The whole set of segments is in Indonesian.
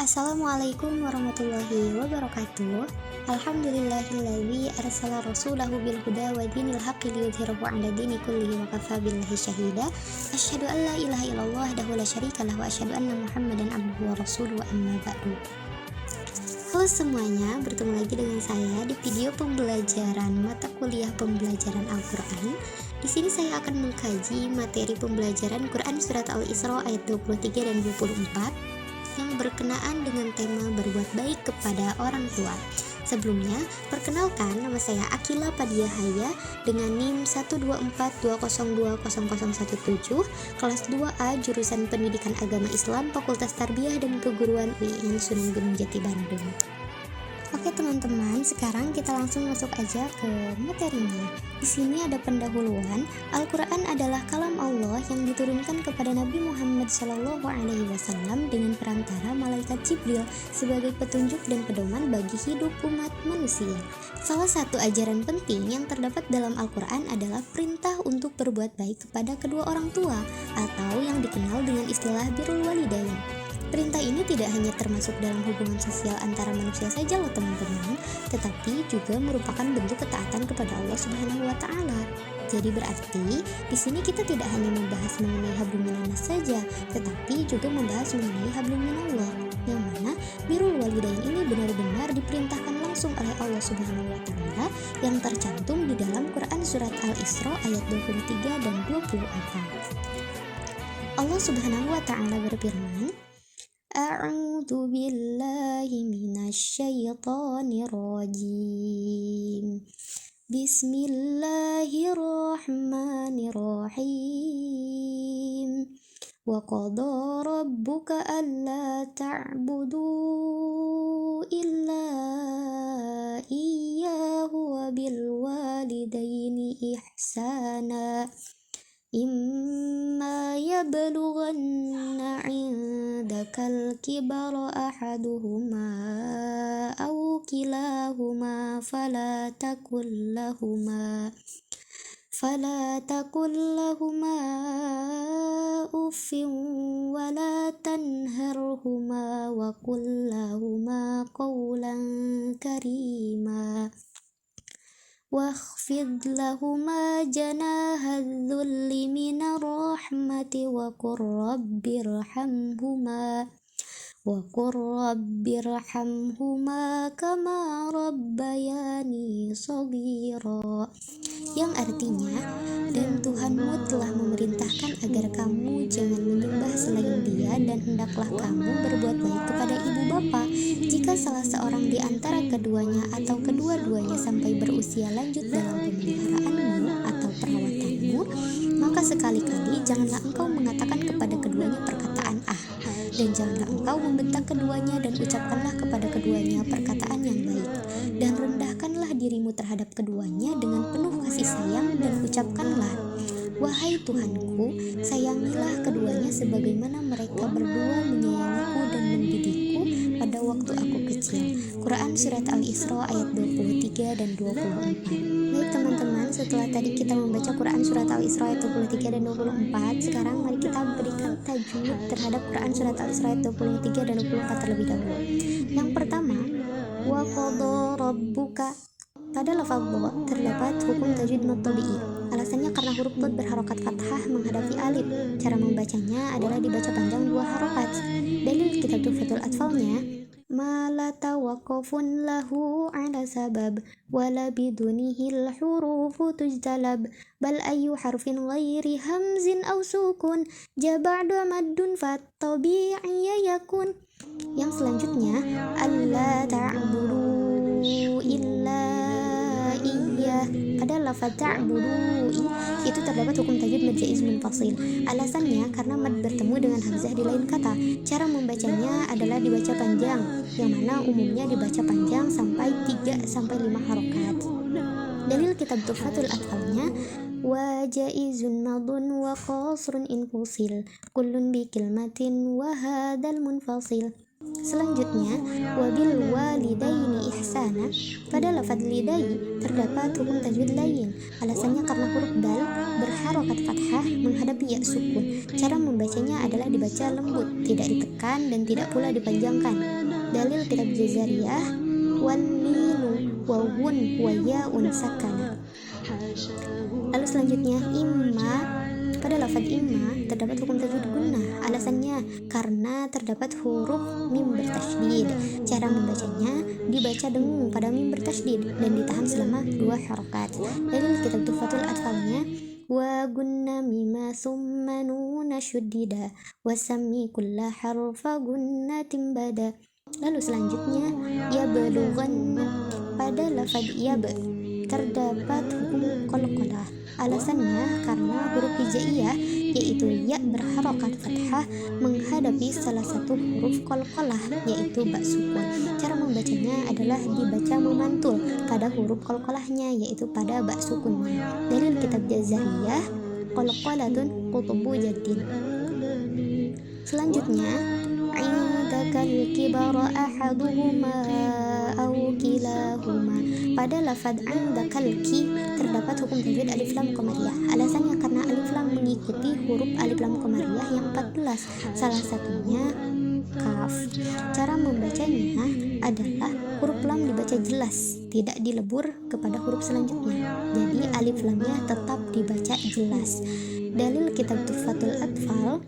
Assalamualaikum warahmatullahi wabarakatuh. Alhamdulillahilladzi arsala rasulahu bil huda wa dinil haqqi liyudhhirahu 'ala dini kullihi wa kafa billahi syahida. Asyhadu an la ilaha illallah wahdahu la syarika lahu wa asyhadu anna Muhammadan abduhu wa rasuluhu amma ba'du. Halo semuanya, bertemu lagi dengan saya di video pembelajaran mata kuliah pembelajaran Al-Qur'an. Di sini saya akan mengkaji materi pembelajaran Quran surat Al-Isra ayat 23 dan 24 yang berkenaan dengan tema berbuat baik kepada orang tua. Sebelumnya, perkenalkan, nama saya Akila Padiahaya dengan NIM 12420200017, kelas 2A jurusan Pendidikan Agama Islam, Fakultas Tarbiyah dan Keguruan UIN Sunan Gunung Jati Bandung. Oke teman-teman, sekarang kita langsung masuk aja ke materinya. Di sini ada pendahuluan. Al-Quran adalah kalam Allah yang diturunkan kepada Nabi Muhammad SAW dengan perantara malaikat Jibril sebagai petunjuk dan pedoman bagi hidup umat manusia. Salah satu ajaran penting yang terdapat dalam Al-Quran adalah perintah untuk berbuat baik kepada kedua orang tua, atau yang dikenal dengan istilah birrul walidain. Perintah ini tidak hanya termasuk dalam hubungan sosial antara manusia saja loh teman-teman, tetapi juga merupakan bentuk ketaatan kepada Allah Subhanahu wa taala. Jadi berarti di sini kita tidak hanya membahas mengenai hablum minanas saja, tetapi juga membahas mengenai hablum minallah, yang mana birrul walidain ini benar-benar diperintahkan langsung oleh Allah Subhanahu wa taala yang tercantum di dalam Quran surat Al-Isra ayat 23 dan 24. Allah Subhanahu wa taala berfirman, A'udzu billahi minasyaitonir rajim. Bismillahirrahmanirrahim. Wa qada rabbuka alla ta'budu illa iyyahu wa bil walidaini ihsana. Imma yablughanna 'indakal kibara ahaduhuma aw kilahuma fala takul lahuma uffin wa la tanharhuma wa qul lahuma qawlan karima. واخفض لهما جناح الذل من الرحمة وقل رب ارحمهما كما ربياني صغيرا, yang artinya, dan Tuhanmu telah memerintahkan agar kamu jangan menyembah selain Dia, dan hendaklah kamu berbuat baik kepada ibu bapa. Jika salah seorang di antara keduanya atau kedua-duanya sampai berusia lanjut dalam pemeliharaanmu atau perawatanmu, maka sekali-kali janganlah engkau mengatakan kepada keduanya perkataan dan janganlah engkau membentak keduanya, dan ucapkanlah kepada keduanya perkataan yang baik, dan rendahkanlah dirimu terhadap keduanya dengan penuh kasih sayang, dan ucapkanlah, wahai Tuhanku, sayangilah keduanya sebagaimana mereka berdua menyayangiku dan mendidikku pada waktu aku kecil. Quran surat Al-Isra ayat 23 dan 24. Baik teman-teman, setelah tadi kita membaca Quran surat Al-Isra ayat 23 dan 24, sekarang mari kita berikan tajwid terhadap Quran surat Al-Isra ayat 23 dan 24 terlebih dahulu. Yang pertama, wa qada rabbuka. Pada lafaz dha terdapat hukum tajwid mad tabi'i. Alasannya karena huruf dha berharokat fathah menghadapi alif. Cara membacanya adalah dibaca panjang 2 harokat. Dalil kitab Tuhfatul Atfalnya, ma la tawaqqufun lahu ala sabab wala bidunihil hurufu tujtalab bal ayu harfin ghairi hamzin aw sukun jaba'du maddun fattabi'i yakun. Yang selanjutnya, alla ta'budu illa iyyah. Pada lafaz ta'budu itu terdapat hukum tajwid mad jaiz munfasil. Alasannya karena mad bertemu dengan hamzah di lain kata. Cara membacanya adalah dibaca panjang, yang mana umumnya dibaca panjang sampai 3-5 harokat. Dalil kitab Tuhfatul Atfalnya, wa jaizun madun wa qasrun infusil kullun bi kilmatin wa hadal munfasil. Selanjutnya, wabil walidaini ihsana. Pada lafaz lidai terdapat hukum tajwid lain. Alasannya karena huruf dal berharokat fathah menghadapi ya sukun. Cara membacanya adalah dibaca lembut, tidak ditekan dan tidak pula dipanjangkan. Dalil kitab Jazariyah, wan minu wawun wa yaun sakana. Lalu selanjutnya, imma. Pada lafaz imma terdapat hukum tajwid gunnah. Alasannya karena terdapat huruf mim bertasydid. Cara membacanya dibaca dengung pada mim bertasydid dan ditahan selama 2 harokat. Dari kitab Tuhfatul Atfalnya, wa gunna mima summa nuna syuddida wasami kulla harfa gunnatin bada. Lalu selanjutnya, ya belughanna. Pada lafaz yab terdapat hukum qalqalah. Alasannya karena huruf hijaiyah yaitu ya berharokat fathah menghadapi salah satu huruf qalqalah yaitu ba sukun. Cara membacanya adalah dibaca memantul pada huruf qalqalahnya yaitu pada ba sukunnya. Dalil kitab Jazariyah, qalqalatun qutubu jaddin. Selanjutnya, indakal kibara ahaduhuma aw kilahuma. Pada lafaz indakal ki terdapat hukum tajwid alif lam qamariyah. Alasannya karena alif lam mengikuti huruf alif lam qamariyah yang 14, salah satunya kaf. Cara membacanya adalah huruf lam dibaca jelas, tidak dilebur kepada huruf selanjutnya. Jadi alif lamnya tetap dibaca jelas. Dalil kitab Tuhfatul Atfal,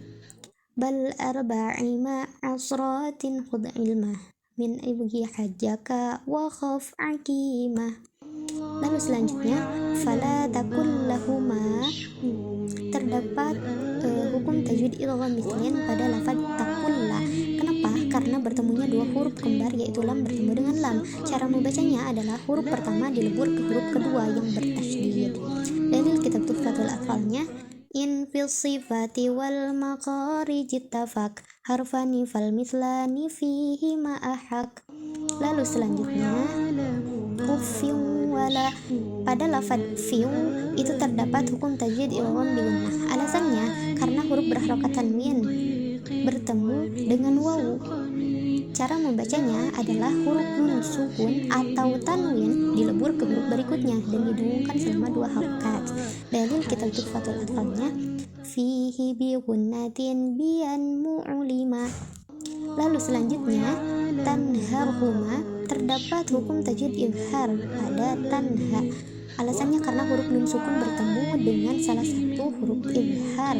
bal arba'ima asratin khud ilmah min ibghi hajjaka wa khaf akimah. Lalu selanjutnya, fala takul lahuma. Terdapat hukum tajwid idgham mithlain pada lafaz takulla. Kenapa? Karena bertemunya 2 huruf kembar yaitu lam bertemu dengan lam. Cara membacanya adalah huruf pertama dilebur ke huruf kedua yang bertasydid. Dalil kitab Tuhfatul Atfalnya, in fil sifati wal maqarij ittafaq harfani fal mithlani fihi ma ahaq. Lalu selanjutnya, ufiu wala. Pada lafaz fiu itu terdapat hukum tajwid idgham bi gunnah. Alasannya karena huruf berharokat tanwin bertemu dengan wawu. Cara membacanya adalah huruf nun sukun atau tanwin dilebur ke huruf berikutnya dan didengungkan selama 2 harokat. Dalil kitab Tuhfatul Atfalnya, fihi bi gunnatin bian mu'lima. Lalu selanjutnya, tanharhuma. Terdapat hukum tajwid izhar pada tanha. Alasannya karena huruf nun sukun bertemu dengan salah satu huruf izhar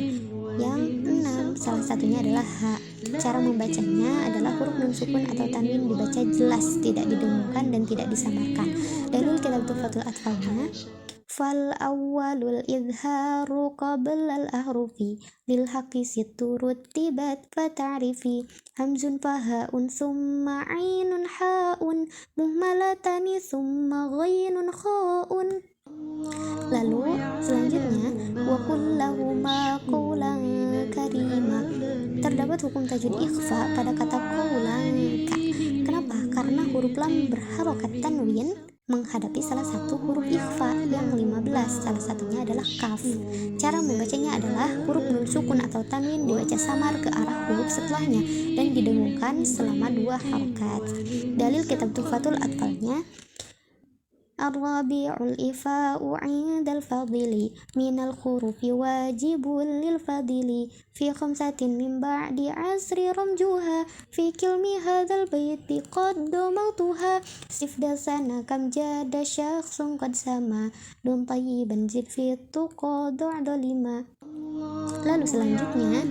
yang 6, salah satunya adalah ha. Cara membacanya adalah huruf nun sukun atau tanwin dibaca jelas, tidak didengungkan dan tidak disamarkan. Dalil kitab Tuhfatul Atfalnya, fal awwalul izharu qabla al ahrufi lil haqqi siturut tibat fata'rifi hamzun fahaun summa ainun haun muhmalatani summa ghainun khaun. Lalu selanjutnya, wa kullahuma qawlan karima. Terdapat hukum tajwid ikhfa pada kata qawlan ka. Kenapa? Karena huruf lam berharokat tanwin menghadapi salah satu huruf ikhfa yang 15, salah satunya adalah kaf. Cara membacanya adalah huruf nun sukun atau tanwin dibaca samar ke arah huruf setelahnya dan didengungkan selama 2 harokat. Dalil kitab Tuhfatul Atfalnya, Ar-rabi'ul ifa'u 'indal fadili minal khurufi wajibul lil fadili fi khamsatin min ba'di asri ramjuha fi kilmi hadzal baiti qaddamtuha sifdasana kam jada syakhsun qad sama dun tayyiban zid fi tuqaddu 'dalima. Lalu selanjutnya,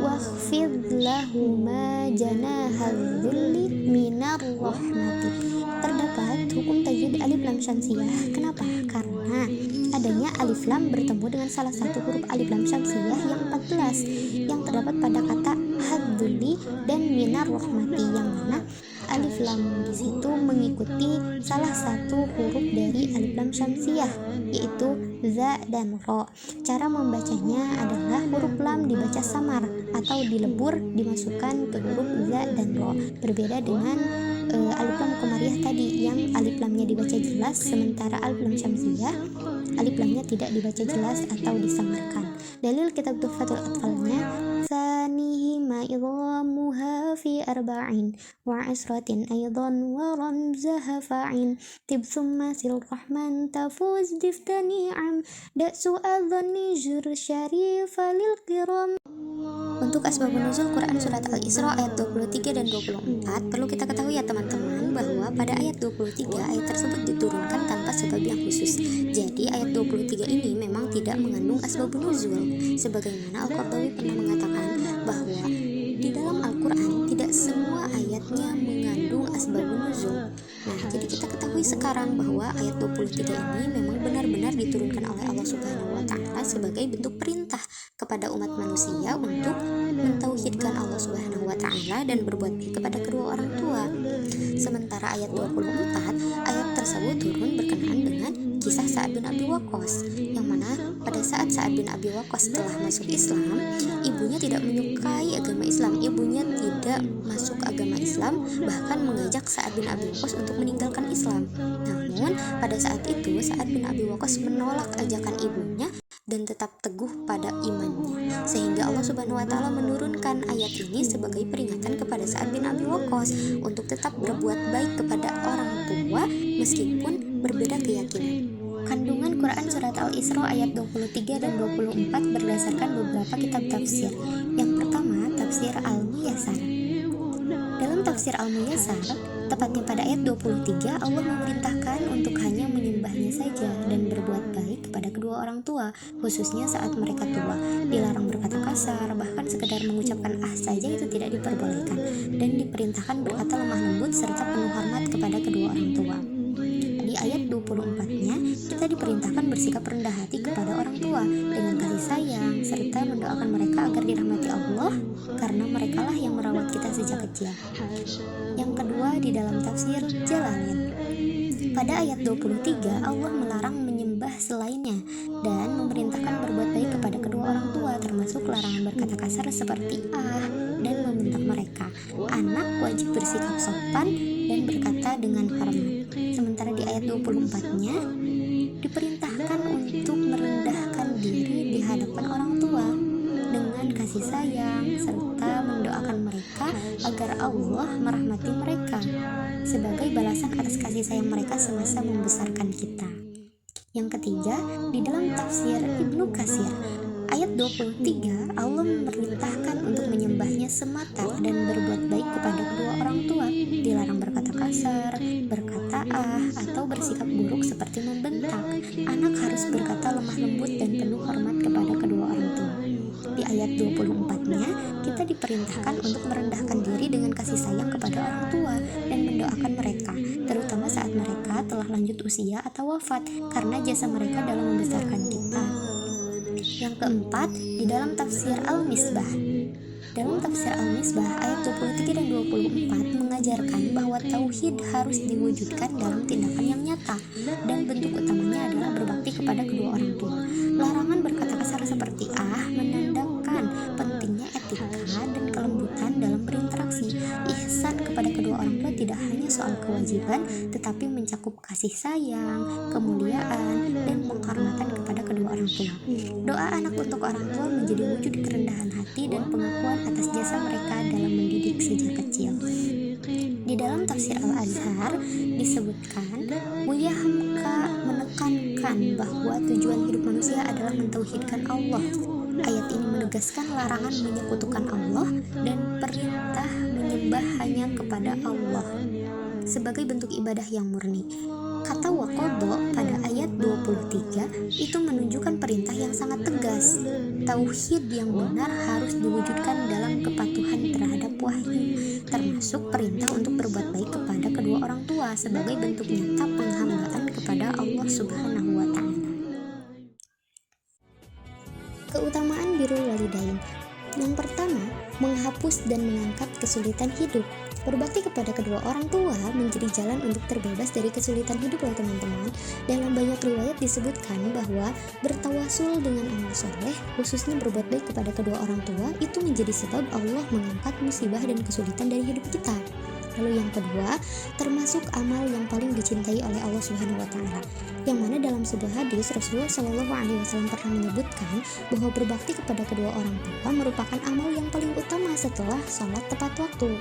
wakhfid lahuma janahal dhulli minar rahmati. Terdapat hukum tajwid alif lam syamsiyah. Kenapa? Karena adanya alif lam bertemu dengan salah satu huruf alif lam syamsiyah yang 14 yang terdapat pada kata hadzulli dan minar rahmati, yang mana alif lam di situ mengikuti salah satu huruf dari alif lam syamsiyah yaitu za dan ro. Cara membacanya adalah huruf lam dibaca samar atau dilebur dimasukkan ke huruf za dan ro. Berbeda dengan alif lam qamariyah tadi yang alif lamnya dibaca jelas, sementara alif lam syamsiyah alif lamnya tidak dibaca jelas atau disamarkan. Dalil kitab Tuhfatul Atfalnya, ثانيهما إضغامها في 4 وعشرة أيضا ورمزها فاعل تب ثم سل الرحمن تفوز دفتني عم دأس الظن جر شريف للكرام. Untuk asbabun nuzul Quran Surat Al-Isra ayat 23 dan 24, perlu kita ketahui ya teman-teman bahwa pada ayat 23 ayat tersebut diturunkan tanpa sebab yang khusus. Jadi ayat 23 ini memang tidak mengandung asbabun nuzul. Sebagaimana Al-Qardawi pernah mengatakan bahwa di dalam Al-Quran tidak semua ayatnya mengandung asbabun nuzul. Nah, jadi kita ketahui sekarang bahwa ayat 23 ini memang benar-benar diturunkan oleh Allah Subhanahu wa Ta'ala sebagai bentuk perintah kepada umat manusia untuk mentauhidkan Allah Subhanahu wa Ta'ala dan berbuat baik kepada kedua orang tua. Sementara ayat 24, ayat tersebut turun berkenaan dengan kisah Sa'ad bin Abi Waqqas, yang mana pada saat Sa'ad bin Abi Waqqas telah masuk Islam, ibunya tidak menyukai agama Islam. Ibunya tidak masuk agama Islam, bahkan mengajak Sa'ad bin Abi Waqqas untuk meninggalkan Islam. Namun pada saat itu Sa'ad bin Abi Waqqas menolak ajakan ibunya dan tetap teguh pada imannya, sehingga Allah Subhanahu wa Ta'ala menurunkan ayat ini sebagai peringatan kepada Sa'ad bin Abi Waqqas untuk tetap berbuat baik kepada orang tua meskipun berbeda keyakinan. Kandungan Quran Surat Al-Isra ayat 23 dan 24 berdasarkan beberapa kitab tafsir. Yang pertama, tafsir Al-Muyassar. Dalam tafsir Al-Muyassar, tepatnya pada ayat 23, Allah memerintahkan untuk hanya menyembahnya saja dan berbuat baik kepada kedua orang tua, khususnya saat mereka tua. Dilarang berkata kasar, bahkan sekedar mengucapkan saja itu tidak diperbolehkan, dan diperintahkan berkata lemah lembut serta penuh hormat kepada kedua orang tua. Di ayat 24-nya, kita diperintahkan bersikap rendah hati kepada orang tua dengan kasih sayang, serta mendoakan mereka agar dirahmati Allah, karena merekalah yang merawat kita sejak kecil. Yang kedua, di dalam tafsir Jalalain, pada ayat 23, Allah melarang menyembah selainnya dan memerintahkan berbuat baik kepada kedua orang tua, termasuk larangan berkata kasar seperti dan membentak mereka. Anak wajib bersikap sopan dan berkata dengan hormat. Sementara di ayat 24-nya diperintahkan untuk merendahkan diri di hadapan orang tua dengan kasih sayang serta mendoakan mereka agar Allah merahmati mereka sebagai balasan atas kasih sayang mereka semasa membesarkan kita. Yang ketiga, di dalam tafsir Ibnu Katsir ayat 23, Allah memerintahkan untuk menyembahnya semata dan berbuat baik kepada kedua orang tua. Dilarang berkata kasar, berkata atau bersikap buruk seperti membentak. Anak harus berkata lemah lembut dan penuh hormat kepada kedua orang tua. Di ayat 24-nya, kita diperintahkan untuk merendahkan diri dengan kasih sayang kepada orang tua dan mendoakan mereka, terutama saat mereka telah lanjut usia atau wafat, karena jasa mereka dalam membesarkan kita. Yang keempat, di dalam tafsir Al-Misbah. Dalam tafsir Al-Misbah ayat 23 dan 24 mengajarkan bahwa tauhid harus diwujudkan dalam tindakan yang nyata, dan bentuk utamanya adalah berbakti kepada kedua orang tua. Larangan berkata kasar seperti menandakan pentingnya etika dan kelembutan dalam berinteraksi. Ihsan kepada kedua orang tua tidak hanya soal kewajiban, tetapi mencakup kasih sayang, kemuliaan, dan penghormatan kepada kedua orang tua. Doa anak untuk orang tua menjadi wujud kerendahan hati dan pengakuan atas jasa mereka dalam mendidik sejak kecil. Di dalam tafsir Al-Azhar disebutkan, Buya Hamka menekankan bahwa tujuan hidup manusia adalah mentauhidkan Allah. Ayat ini menegaskan larangan menyekutukan Allah dan perintah menyembah hanya kepada Allah sebagai bentuk ibadah yang murni. Kata waqadha pada ayat 23 itu menunjukkan perintah yang sangat tegas. Tauhid yang benar harus diwujudkan dalam kepatuhan terhadap wahyu, termasuk perintah untuk berbuat baik kepada kedua orang tua sebagai bentuk nyata penghambaan kepada Allah Subhanahu wa Ta'ala. Keutamaan birrul walidain. Yang pertama, menghapus dan mengangkat kesulitan hidup. Berbakti kepada kedua orang tua menjadi jalan untuk terbebas dari kesulitan hidup loh teman-teman. Dalam banyak riwayat disebutkan bahwa bertawasul dengan amal soleh, khususnya berbuat baik kepada kedua orang tua, itu menjadi sebab Allah mengangkat musibah dan kesulitan dari hidup kita. Lalu yang kedua, termasuk amal yang paling dicintai oleh Allah Subhanahu wa taala. Yang mana dalam sebuah hadis Rasulullah Shallallahu alaihi wasallam pernah menyebutkan bahwa berbakti kepada kedua orang tua merupakan amal yang paling utama setelah sholat tepat waktu.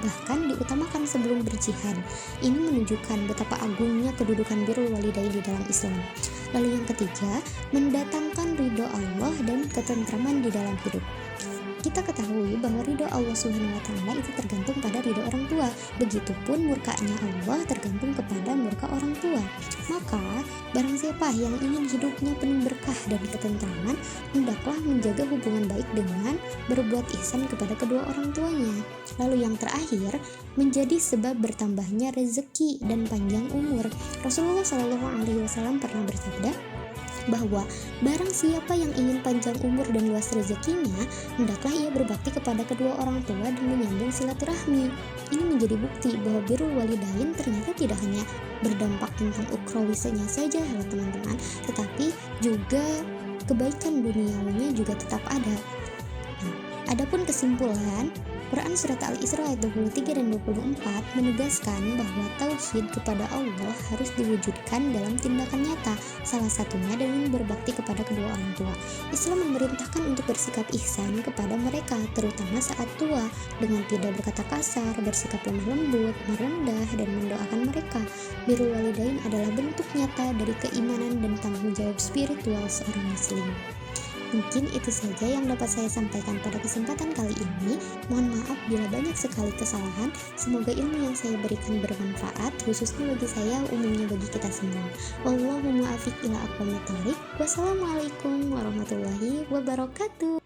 Bahkan diutamakan sebelum berjihad. Ini menunjukkan betapa agungnya kedudukan birrul walidain di dalam Islam. Lalu yang ketiga, mendatangkan ridho Allah dan ketentraman di dalam hidup. Kita ketahui bahwa ridho Allah Subhanahu wa taala itu tergantung pada ridho orang tua. Begitupun murkanya Allah tergantung kepada murka orang tua. Maka, barang siapa yang ingin hidupnya penuh berkah dan ketentraman, hendaklah menjaga hubungan baik dengan berbuat ihsan kepada kedua orang tuanya. Lalu yang terakhir, menjadi sebab bertambahnya rezeki dan panjang umur. Rasulullah Shallallahu alaihi wasallam pernah bersabda bahwa barang siapa yang ingin panjang umur dan luas rezekinya, hendaklah ia berbakti kepada kedua orang tua dan menyambung silaturahmi. Ini menjadi bukti bahwa birrul walidain ternyata tidak hanya berdampak tentang ukhrawisnya saja ya teman-teman, tetapi juga kebaikan duniawinya juga tetap ada. Adapun kesimpulan, Quran Surat Al-Isra ayat 23 dan 24 menegaskan bahwa tauhid kepada Allah harus diwujudkan dalam tindakan nyata, salah satunya dengan berbakti kepada kedua orang tua. Islam memerintahkan untuk bersikap ihsan kepada mereka, terutama saat tua, dengan tidak berkata kasar, bersikap lemah lembut, merendah, dan mendoakan mereka. Birrul walidain adalah bentuk nyata dari keimanan dan tanggung jawab spiritual seorang muslim. Mungkin itu saja yang dapat saya sampaikan pada kesempatan kali ini. Mohon maaf bila banyak sekali kesalahan. Semoga ilmu yang saya berikan bermanfaat, khususnya bagi saya, umumnya bagi kita semua. Wallahu muwaffiq ila aqwamit thoriq. Wassalamualaikum warahmatullahi wabarakatuh.